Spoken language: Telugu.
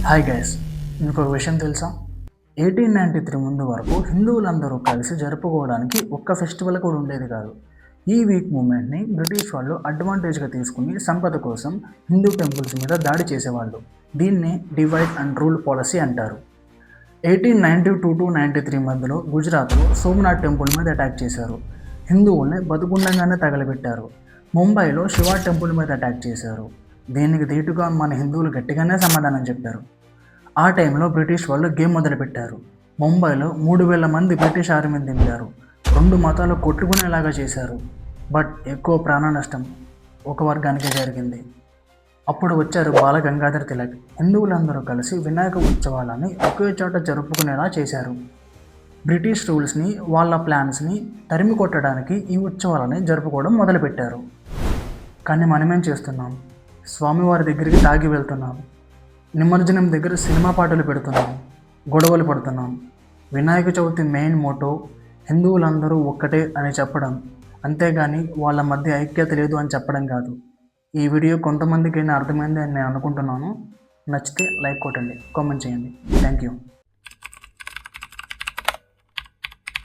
హాయ్ గైస్, మీకు ఒక విషయం తెలుసా? 1893 ముందు వరకు హిందువులందరూ కలిసి జరుపుకోవడానికి ఒక్క ఫెస్టివల్ కూడా ఉండేది కాదు. ఈ వీక్ మూమెంట్ని బ్రిటిష్ వాళ్ళు అడ్వాంటేజ్గా తీసుకుని సంపద కోసం హిందూ టెంపుల్స్ మీద దాడి చేసేవాళ్ళు. దీన్నే డివైడ్ అండ్ రూల్ పాలసీ అంటారు. 1892 టు 93 మధ్యలో గుజరాత్లో సోమనాథ్ టెంపుల్ మీద అటాక్ చేశారు. హిందువుల్ని బతుకుండగానే తగలబెట్టారు. ముంబైలో శివ టెంపుల్ మీద అటాక్ చేశారు. దీనికి ధీటుగా మన హిందువులు గట్టిగానే సమాధానం చెప్పారు. ఆ టైంలో బ్రిటిష్ వాళ్ళు గేమ్ మొదలుపెట్టారు. ముంబైలో 3,000 మంది బ్రిటిష్ ఆర్మీని దింపారు. 2 మతాలు కొట్టుకునేలాగా చేశారు. బట్ ఎక్కువ ప్రాణ నష్టం ఒక వర్గానికే జరిగింది. అప్పుడు వచ్చారు బాల గంగాధర్ తిలక్. హిందువులందరూ కలిసి వినాయక ఉత్సవాలని ఒకే చోట జరుపుకునేలా చేశారు. బ్రిటిష్ రూల్స్ని, వాళ్ళ ప్లాన్స్ని తరిమి కొట్టడానికి ఈ ఉత్సవాలని జరుపుకోవడం మొదలుపెట్టారు. కానీ మనమేం చేస్తున్నాం? స్వామివారి దగ్గరికి తాగి వెళ్తున్నాం. నిమజ్జనం దగ్గర సినిమా పాటలు పెడుతున్నాం, గొడవలు పడుతున్నాం. వినాయక చవితి మెయిన్ మోటో హిందువులందరూ ఒక్కటే అని చెప్పడం, అంతేగాని వాళ్ళ మధ్య ఐక్యత లేదు అని చెప్పడం కాదు. ఈ వీడియో కొంతమందికైనా అర్థమైంది అని నేను అనుకుంటున్నాను. నచ్చితే లైక్ కొట్టండి, కామెంట్ చేయండి. Thank you.